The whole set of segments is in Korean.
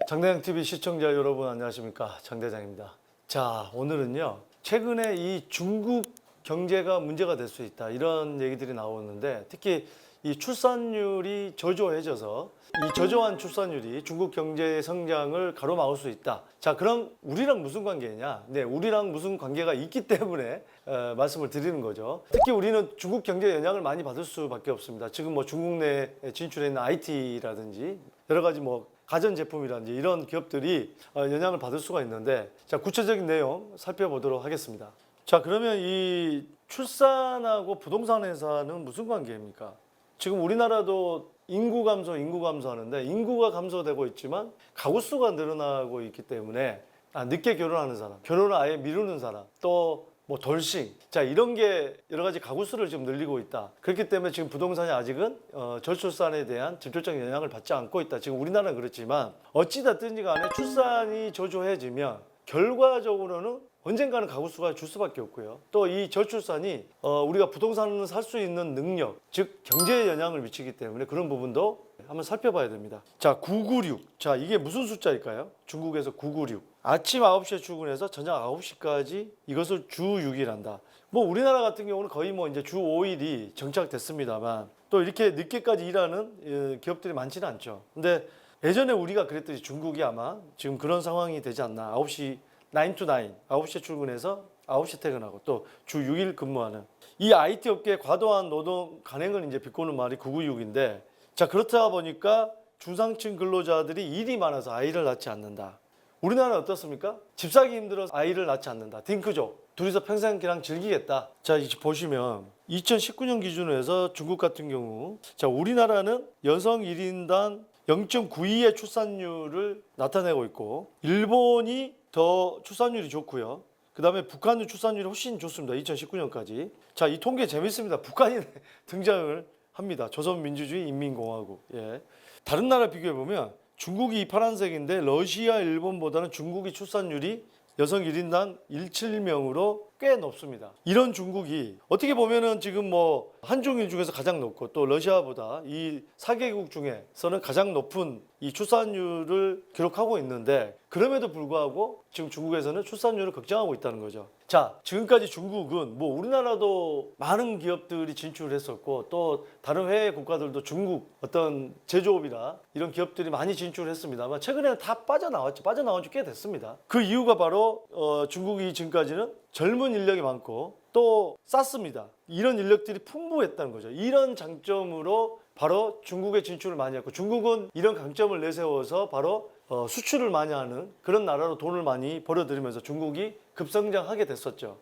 장대장TV 시청자 여러분 안녕하십니까, 장대장입니다. 자, 오늘은요, 최근에 이 중국 경제가 문제가 될 수 있다 이런 얘기들이 나오는데, 특히 이 출산율이 저조해져서 이 저조한 출산율이 중국 경제의 성장을 가로막을 수 있다. 자, 그럼 우리랑 무슨 관계냐? 네, 우리랑 무슨 관계가 있기 때문에 말씀을 드리는 거죠. 특히 우리는 중국 경제 영향을 많이 받을 수밖에 없습니다. 지금 뭐 중국 내에 진출해 있는 IT라든지 여러 가지 뭐 가전제품이라든지 이런 기업들이 영향을 받을 수가 있는데, 자, 구체적인 내용 살펴보도록 하겠습니다. 자, 그러면 이 출산하고 부동산 회사는 무슨 관계입니까? 지금 우리나라도 인구 감소하는데, 인구가 감소되고 있지만 가구 수가 늘어나고 있기 때문에 늦게 결혼하는 사람, 결혼을 아예 미루는 사람, 또 뭐 돌싱, 자, 이런 게 여러 가지 가구 수를 좀 늘리고 있다. 그렇기 때문에 지금 부동산이 아직은 저출산에 대한 직접적인 영향을 받지 않고 있다. 지금 우리나라는 그렇지만 어찌됐든지 간에 출산이 저조해지면 결과적으로는 언젠가는 가구 수가 줄 수밖에 없고요. 또 이 저출산이 우리가 부동산을 살 수 있는 능력, 즉 경제에 영향을 미치기 때문에 그런 부분도 한번 살펴봐야 됩니다. 자, 996. 자, 이게 무슨 숫자일까요? 중국에서 996. 아침 9시에 출근해서 저녁 9시까지 이것을 주 6일 한다. 뭐 우리나라 같은 경우는 거의 뭐 이제 주 5일이 정착됐습니다만, 또 이렇게 늦게까지 일하는 기업들이 많지는 않죠. 근데 예전에 우리가 그랬듯이 중국이 아마 지금 그런 상황이 되지 않나. 9시 9 to 9, 9시에 출근해서 9시 퇴근하고 또 주 6일 근무하는 이 IT 업계의 과도한 노동 간행을 이제 비꼬는 말이 996인데, 자, 그렇다 보니까 중상층 근로자들이 일이 많아서 아이를 낳지 않는다. 우리나라는 어떻습니까? 집 사기 힘들어서 아이를 낳지 않는다. 딩크족, 둘이서 평생 그냥 즐기겠다. 자, 이제 보시면 2019년 기준으로 해서 중국 같은 경우, 자, 우리나라는 여성 1인당 0.92의 출산율을 나타내고 있고, 일본이 더 출산율이 좋고요. 그 다음에 북한은 출산율이 훨씬 좋습니다. 2019년까지. 자, 이 통계 재밌습니다. 북한이 등장을 합니다. 조선민주주의 인민공화국. 예. 다른 나라 비교해 보면 중국이 파란색인데 러시아, 일본보다는 중국이 출산율이 여성 1인당 17명으로 꽤 높습니다. 이런 중국이 어떻게 보면은 지금 뭐 한중일 중에서 가장 높고, 또 러시아보다 이 4개국 중에서는 가장 높은 이 출산율을 기록하고 있는데, 그럼에도 불구하고 지금 중국에서는 출산율을 걱정하고 있다는 거죠. 자, 지금까지 중국은 뭐 우리나라도 많은 기업들이 진출을 했었고, 또 다른 해외 국가들도 중국 어떤 제조업이나 이런 기업들이 많이 진출을 했습니다만, 최근에는 다 빠져나왔죠. 빠져나온 지 꽤 됐습니다. 그 이유가 바로 중국이 지금까지는 젊은 인력이 많고 또 쌌습니다. 이런 인력들이 풍부했다는 거죠. 이런 장점으로 바로 중국에 진출을 많이 했고, 중국은 이런 강점을 내세워서 바로 수출을 많이 하는 그런 나라로 돈을 많이 벌어들이면서 중국이 급성장하게 됐었죠.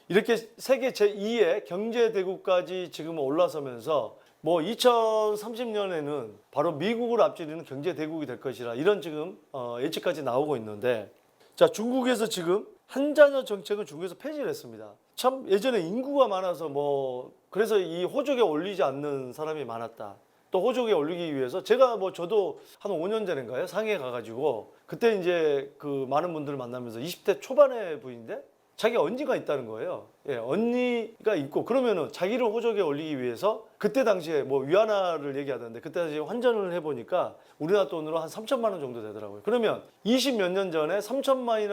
이렇게 세계 제2의 경제대국까지 지금 올라서면서 뭐 2030년에는 바로 미국을 앞지르는 경제대국이 될 것이라, 이런 지금 예측까지 나오고 있는데, 자, 중국에서 지금 한자녀 정책은 중국에서 폐지를 했습니다. 참 예전에 인구가 많아서 뭐 그래서 이 호적에 올리지 않는 사람이 많았다. 또 호적에 올리기 위해서 제가 뭐 저도 한 5년 전인가요? 상해에 가가지고 그때 이제 그 많은 분들을 만나면서 20대 초반의 분인데 자기 언니가 있다는 거예요. 예, 언니가 있고, 그러면은 자기를 호적에 올리기 위해서 그때 당시에 뭐 위안화를 얘기하던데, 그때 당시에 환전을 해보니까 우리나라 돈으로 한 3천만 원 정도 되더라고요. 그러면 20 몇 년 전에 3천만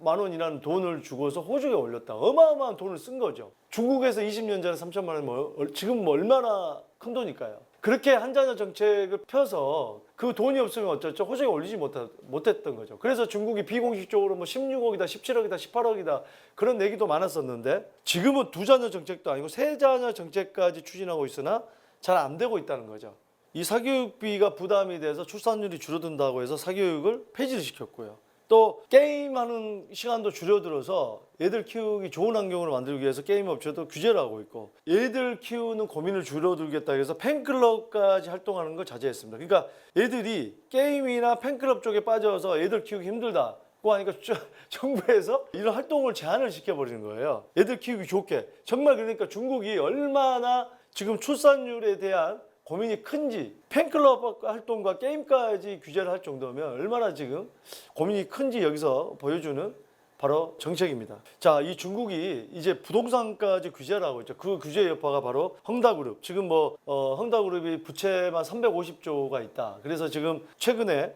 원이라는 돈을 주고서 호적에 올렸다. 어마어마한 돈을 쓴 거죠. 중국에서 20년 전에 3천만 원, 뭐 지금 뭐 얼마나 큰 돈일까요? 그렇게 한자녀 정책을 펴서 그 돈이 없으면 어쩌죠? 호적에 올리지 못했던 거죠. 그래서 중국이 비공식적으로 뭐 16억이다, 17억이다, 18억이다 그런 얘기도 많았었는데, 지금은 두자녀 정책도 아니고 세자녀 정책까지 추진하고 있으나 잘 안 되고 있다는 거죠. 이 사교육비가 부담이 돼서 출산율이 줄어든다고 해서 사교육을 폐지를 시켰고요. 또 게임하는 시간도 줄여들어서 애들 키우기 좋은 환경으로 만들기 위해서 게임 업체도 규제를 하고 있고, 애들 키우는 고민을 줄여들겠다 해서 팬클럽까지 활동하는 걸 자제했습니다. 그러니까 애들이 게임이나 팬클럽 쪽에 빠져서 애들 키우기 힘들다고 하니까 정부에서 이런 활동을 제한을 시켜버리는 거예요. 애들 키우기 좋게. 정말 그러니까 중국이 얼마나 지금 출산율에 대한 고민이 큰지, 팬클럽 활동과 게임까지 규제를 할 정도면 얼마나 지금 고민이 큰지 여기서 보여주는 바로 정책입니다. 자, 이 중국이 이제 부동산까지 규제를 하고 있죠. 그 규제 여파가 바로 헝다그룹. 지금 헝다그룹이 부채만 350조가 있다. 그래서 지금 최근에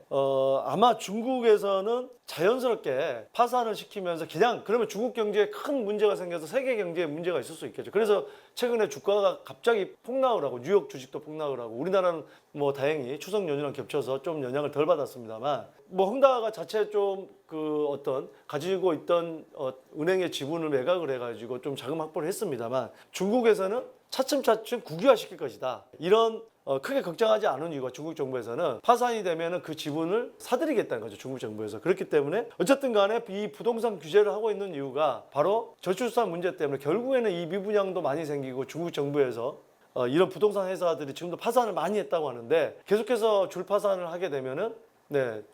아마 중국에서는 자연스럽게 파산을 시키면서 그냥 그러면 중국 경제에 큰 문제가 생겨서 세계 경제에 문제가 있을 수 있겠죠. 그래서 최근에 주가가 갑자기 폭락을 하고 뉴욕 주식도 폭락을 하고 우리나라는 뭐 다행히 추석 연휴랑 겹쳐서 좀 영향을 덜 받았습니다만 헝다가 자체 좀 어떤 가지고 있던 은행의 지분을 매각을 해가지고 좀 자금 확보를 했습니다만 중국에서는 차츰차츰 국유화시킬 것이다. 이런 크게 걱정하지 않은 이유가 중국 정부에서는 파산이 되면은 그 지분을 사들이겠다는 거죠. 중국 정부에서. 그렇기 때문에 어쨌든 간에 이 부동산 규제를 하고 있는 이유가 바로 저출산 문제 때문에 결국에는 이 미분양도 많이 생기고 중국 정부에서 이런 부동산 회사들이 지금도 파산을 많이 했다고 하는데 계속해서 줄 파산을 하게 되면은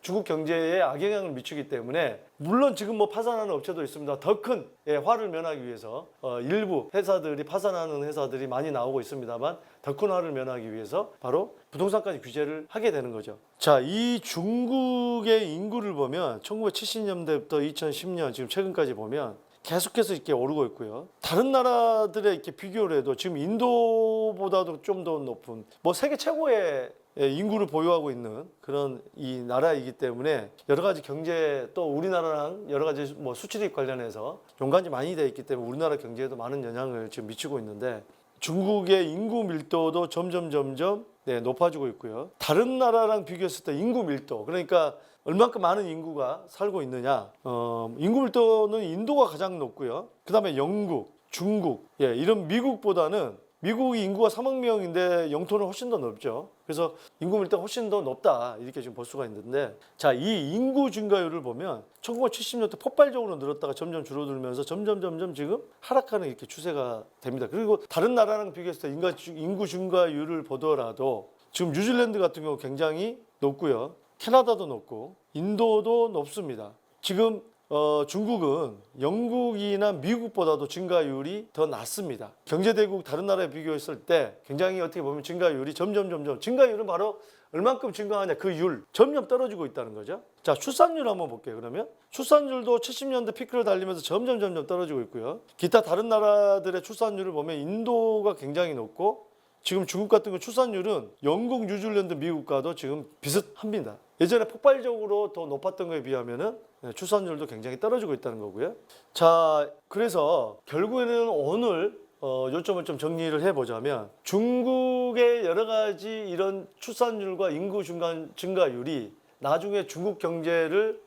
중국 경제에 악영향을 미치기 때문에 물론 지금 파산하는 업체도 있습니다. 더 큰 화를 면하기 위해서 일부 회사들이 파산하는 회사들이 많이 나오고 있습니다만 더 큰 화를 면하기 위해서 바로 부동산까지 규제를 하게 되는 거죠. 자, 이 중국의 인구를 보면 1970년대부터 2010년 지금 최근까지 보면 계속해서 이렇게 오르고 있고요. 다른 나라들에 이렇게 비교를 해도 지금 인도보다도 좀 더 높은 세계 최고의 인구를 보유하고 있는 그런 이 나라이기 때문에 여러 가지 경제 또 우리나라랑 여러 가지 수출입 관련해서 연관이 많이 되어 있기 때문에 우리나라 경제에도 많은 영향을 지금 미치고 있는데 중국의 인구 밀도도 점점 높아지고 있고요. 다른 나라랑 비교했을 때 인구 밀도 그러니까 얼만큼 많은 인구가 살고 있느냐 인구 밀도는 인도가 가장 높고요. 그 다음에 영국, 중국 이런 미국보다는 미국이 인구가 3억 명인데 영토는 훨씬 더 넓죠. 그래서 인구 밀도가 훨씬 더 높다 이렇게 지금 볼 수가 있는데 자, 이 인구 증가율을 보면 1970년대 폭발적으로 늘었다가 점점 줄어들면서 점점 지금 하락하는 이렇게 추세가 됩니다. 그리고 다른 나라랑 비교했을 때 인구 증가율을 보더라도 지금 뉴질랜드 같은 경우 굉장히 높고요. 캐나다도 높고 인도도 높습니다. 지금 중국은 영국이나 미국보다도 증가율이 더 낮습니다. 경제대국 다른 나라에 비교했을 때 굉장히 어떻게 보면 증가율이 점점 증가율은 바로 얼만큼 증가하냐 그 율 점점 떨어지고 있다는 거죠. 자, 출산율 한번 볼게요. 그러면 출산율도 70년대 피크를 달리면서 점점 떨어지고 있고요. 기타 다른 나라들의 출산율을 보면 인도가 굉장히 높고 지금 중국 같은 거 출산율은 영국, 뉴질랜드, 미국과도 지금 비슷합니다. 예전에 폭발적으로 더 높았던 거에 비하면은 출산율도 굉장히 떨어지고 있다는 거고요. 자, 그래서 결국에는 오늘 요점을 좀 정리를 해보자면 중국의 여러 가지 이런 출산율과 인구 증가율이 나중에 중국 경제를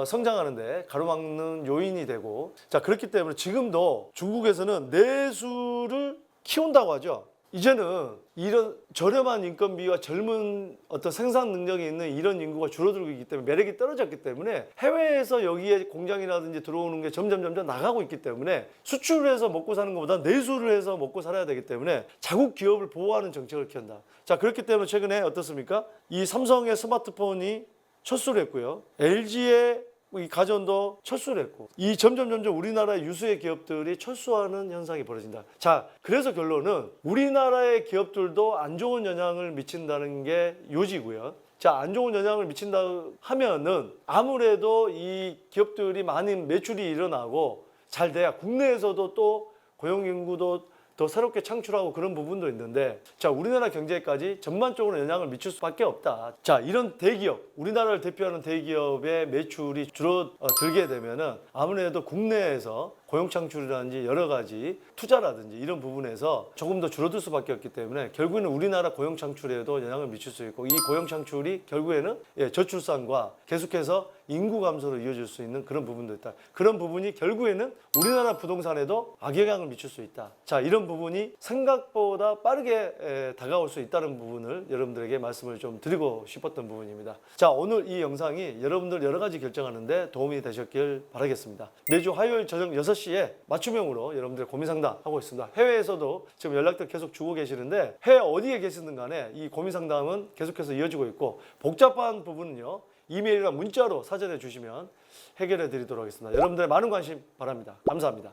성장하는데 가로막는 요인이 되고 자, 그렇기 때문에 지금도 중국에서는 내수를 키운다고 하죠. 이제는 이런 저렴한 인건비와 젊은 어떤 생산 능력이 있는 이런 인구가 줄어들고 있기 때문에 매력이 떨어졌기 때문에 해외에서 여기에 공장이라든지 들어오는 게 점점 나가고 있기 때문에 수출을 해서 먹고 사는 것보다 내수를 해서 먹고 살아야 되기 때문에 자국 기업을 보호하는 정책을 취한다. 자, 그렇기 때문에 최근에 어떻습니까? 이 삼성의 스마트폰이 철수를 했고요. LG의 이 가전도 철수를 했고 이 점점 우리나라의 유수의 기업들이 철수하는 현상이 벌어진다. 자, 그래서 결론은 우리나라의 기업들도 안 좋은 영향을 미친다는 게 요지고요. 자, 안 좋은 영향을 미친다 하면은 아무래도 이 기업들이 많은 매출이 일어나고 잘 돼야 국내에서도 또 고용 인구도 더 새롭게 창출하고 그런 부분도 있는데 자, 우리나라 경제까지 전반적으로 영향을 미칠 수밖에 없다. 자, 이런 대기업, 우리나라를 대표하는 대기업의 매출이 줄어들게 되면은 아무래도 국내에서 고용 창출이라든지 여러 가지 투자라든지 이런 부분에서 조금 더 줄어들 수밖에 없기 때문에 결국에는 우리나라 고용 창출에도 영향을 미칠 수 있고 이 고용 창출이 결국에는 저출산과 계속해서 인구 감소로 이어질 수 있는 그런 부분도 있다. 그런 부분이 결국에는 우리나라 부동산에도 악영향을 미칠 수 있다. 자, 이런 부분이 생각보다 빠르게 다가올 수 있다는 부분을 여러분들에게 말씀을 좀 드리고 싶었던 부분입니다. 자, 오늘 이 영상이 여러분들 여러 가지 결정하는데 도움이 되셨길 바라겠습니다. 매주 화요일 저녁 6시에 맞춤형으로 여러분들 고민 상담하고 있습니다. 해외에서도 지금 연락들 계속 주고 계시는데 해외 어디에 계시든 간에 이 고민 상담은 계속해서 이어지고 있고 복잡한 부분은요. 이메일이나 문자로 사전해 주시면 해결해 드리도록 하겠습니다. 여러분들의 많은 관심 바랍니다. 감사합니다.